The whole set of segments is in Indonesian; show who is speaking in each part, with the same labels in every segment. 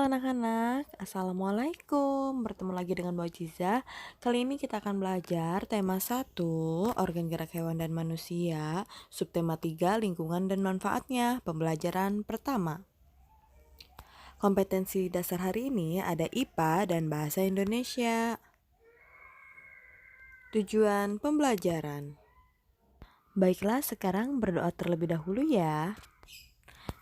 Speaker 1: anak-anak, Assalamualaikum. Bertemu lagi dengan Mbak Jiza. Kali ini kita akan belajar tema 1, organ gerak hewan dan manusia, subtema 3, lingkungan dan manfaatnya, pembelajaran pertama. Kompetensi dasar hari ini ada IPA dan Bahasa Indonesia. Tujuan pembelajaran. Baiklah, sekarang berdoa terlebih dahulu ya.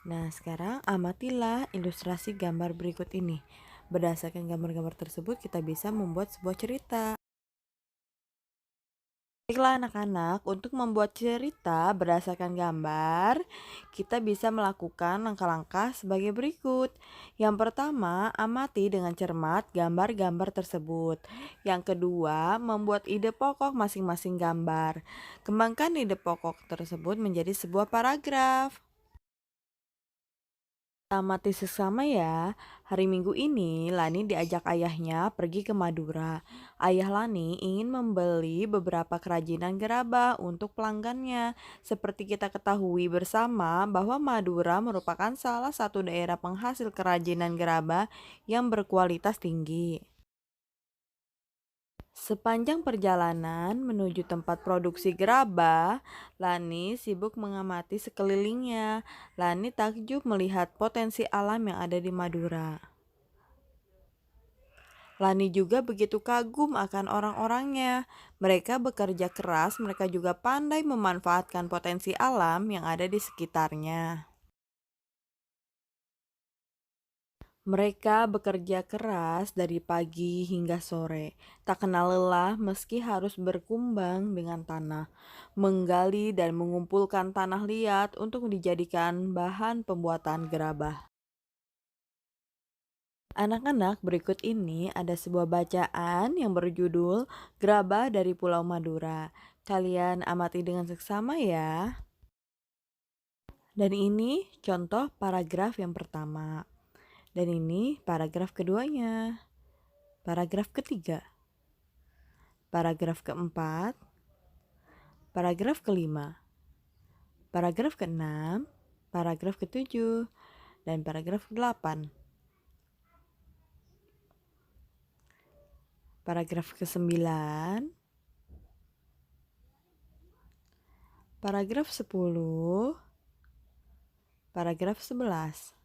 Speaker 1: Nah, sekarang amatilah ilustrasi gambar berikut ini. Berdasarkan gambar-gambar tersebut, kita bisa membuat sebuah cerita. Baiklah anak-anak, untuk membuat cerita berdasarkan gambar, kita bisa melakukan langkah-langkah sebagai berikut. Yang pertama, amati dengan cermat gambar-gambar tersebut. Yang kedua, membuat ide pokok masing-masing gambar. Kembangkan ide pokok tersebut menjadi sebuah paragraf. Amati sesama ya. Hari Minggu ini Lani diajak ayahnya pergi ke Madura. Ayah Lani ingin membeli beberapa kerajinan gerabah untuk pelanggannya. Seperti kita ketahui bersama bahwa Madura merupakan salah satu daerah penghasil kerajinan gerabah yang berkualitas tinggi. Sepanjang perjalanan menuju tempat produksi gerabah, Lani sibuk mengamati sekelilingnya. Lani takjub melihat potensi alam yang ada di Madura. Lani juga begitu kagum akan orang-orangnya. Mereka bekerja keras, mereka juga pandai memanfaatkan potensi alam yang ada di sekitarnya. Mereka bekerja keras dari pagi hingga sore, tak kenal lelah meski harus berkumbang dengan tanah, menggali dan mengumpulkan tanah liat untuk dijadikan bahan pembuatan gerabah. Anak-anak, berikut ini ada sebuah bacaan yang berjudul Gerabah dari Pulau Madura. Kalian amati dengan seksama ya. Dan ini contoh paragraf yang pertama. Dan ini paragraf keduanya, paragraf ketiga, paragraf keempat, paragraf kelima, paragraf keenam, paragraf ketujuh, dan paragraf kedelapan. Paragraf kesembilan, paragraf 10, paragraf 11.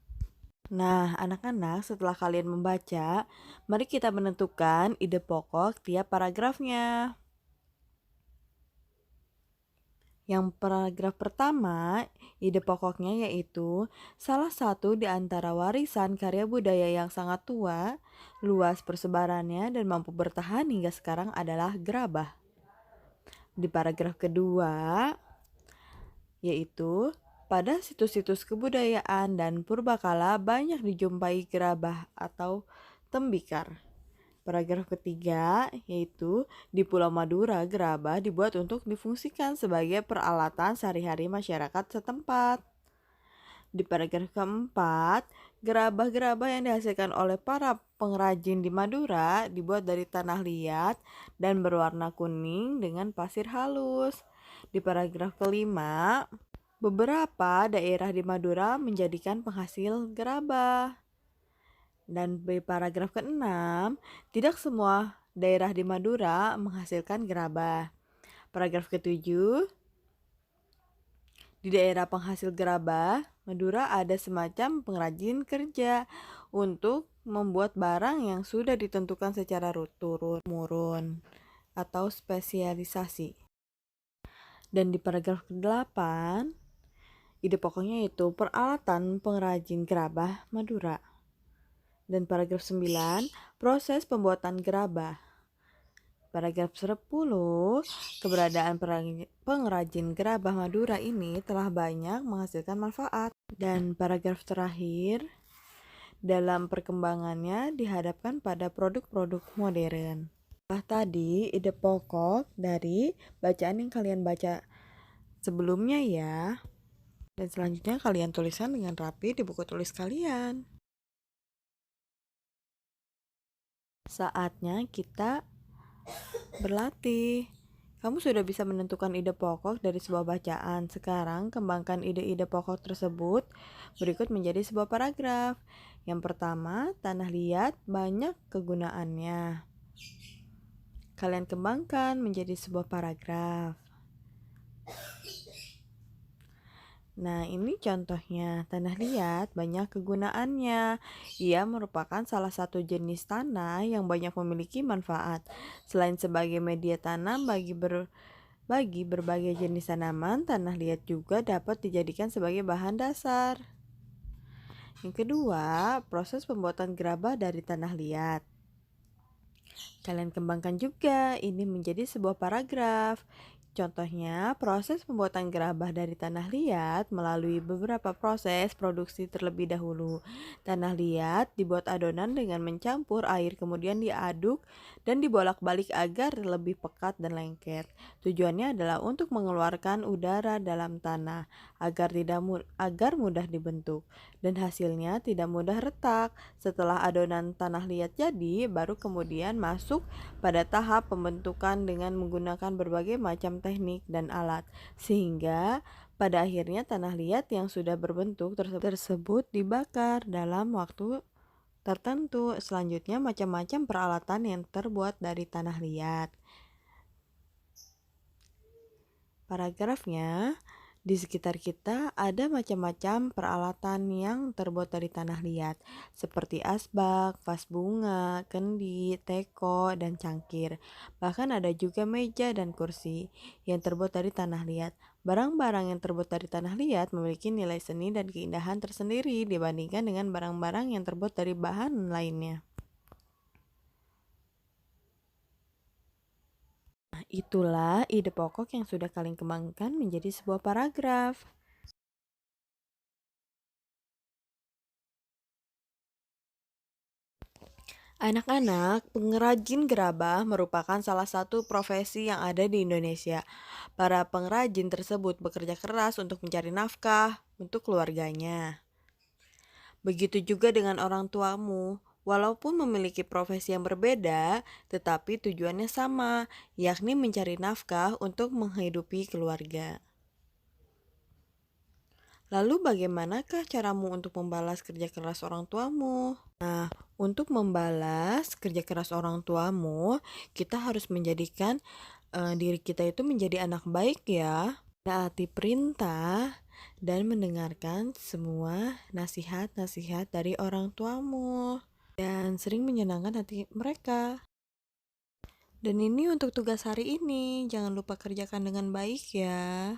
Speaker 1: Nah, anak-anak, setelah kalian membaca, mari kita menentukan ide pokok tiap paragrafnya. Yang paragraf pertama, ide pokoknya yaitu salah satu di antara warisan karya budaya yang sangat tua, luas persebarannya, dan mampu bertahan hingga sekarang adalah gerabah. Di paragraf kedua, yaitu pada situs-situs kebudayaan dan purbakala banyak dijumpai gerabah atau tembikar. Paragraf ketiga, yaitu di Pulau Madura, gerabah dibuat untuk difungsikan sebagai peralatan sehari-hari masyarakat setempat. Di paragraf keempat, gerabah-gerabah yang dihasilkan oleh para pengrajin di Madura dibuat dari tanah liat dan berwarna kuning dengan pasir halus. Di paragraf kelima, beberapa daerah di Madura menjadikan penghasil gerabah. Dan di paragraf ke-6, tidak semua daerah di Madura menghasilkan gerabah. Paragraf ke-7, di daerah penghasil gerabah, Madura ada semacam pengrajin kerja untuk membuat barang yang sudah ditentukan secara turun-temurun atau spesialisasi. Dan di paragraf ke-8, ide pokoknya itu peralatan pengrajin gerabah Madura. Dan paragraf 9, proses pembuatan gerabah. Paragraf 10, keberadaan pengrajin gerabah Madura ini telah banyak menghasilkan manfaat. Dan paragraf terakhir, dalam perkembangannya dihadapkan pada produk-produk modern. Tadi ide pokok dari bacaan yang kalian baca sebelumnya ya. Dan selanjutnya kalian tuliskan dengan rapi di buku tulis kalian. Saatnya kita berlatih. Kamu sudah bisa menentukan ide pokok dari sebuah bacaan. Sekarang kembangkan ide-ide pokok tersebut berikut menjadi sebuah paragraf. Yang pertama, tanah liat banyak kegunaannya. Kalian kembangkan menjadi sebuah paragraf. Nah, ini contohnya. Tanah liat banyak kegunaannya. Ia merupakan salah satu jenis tanah yang banyak memiliki manfaat. Selain sebagai media tanam bagi berbagai jenis tanaman, tanah liat juga dapat dijadikan sebagai bahan dasar. Yang kedua, proses pembuatan gerabah dari tanah liat. Kalian kembangkan juga ini menjadi sebuah paragraf. Contohnya, proses pembuatan gerabah dari tanah liat melalui beberapa proses produksi terlebih dahulu. Tanah liat dibuat adonan dengan mencampur air kemudian diaduk dan dibolak-balik agar lebih pekat dan lengket. Tujuannya adalah untuk mengeluarkan udara dalam tanah agar mudah dibentuk dan hasilnya tidak mudah retak. Setelah adonan tanah liat jadi, baru kemudian masuk pada tahap pembentukan dengan menggunakan berbagai macam teknik dan alat, sehingga pada akhirnya tanah liat yang sudah berbentuk tersebut dibakar dalam waktu tertentu. Selanjutnya macam-macam peralatan yang terbuat dari tanah liat. Paragrafnya, di sekitar kita ada macam-macam peralatan yang terbuat dari tanah liat, seperti asbak, vas bunga, kendi, teko, dan cangkir. Bahkan ada juga meja dan kursi yang terbuat dari tanah liat. Barang-barang yang terbuat dari tanah liat memiliki nilai seni dan keindahan tersendiri dibandingkan dengan barang-barang yang terbuat dari bahan lainnya. Itulah ide pokok yang sudah kalian kembangkan menjadi sebuah paragraf. Anak-anak, pengrajin gerabah merupakan salah satu profesi yang ada di Indonesia. Para pengrajin tersebut bekerja keras untuk mencari nafkah untuk keluarganya. Begitu juga dengan orang tuamu. Walaupun memiliki profesi yang berbeda, tetapi tujuannya sama, yakni mencari nafkah untuk menghidupi keluarga. Lalu bagaimanakah caramu untuk membalas kerja keras orang tuamu? Nah, untuk membalas kerja keras orang tuamu, kita harus menjadikan diri kita itu menjadi anak baik ya. Taati perintah dan mendengarkan semua nasihat-nasihat dari orang tuamu dan sering menyenangkan hati mereka. Dan ini untuk tugas hari ini, jangan lupa kerjakan dengan baik ya.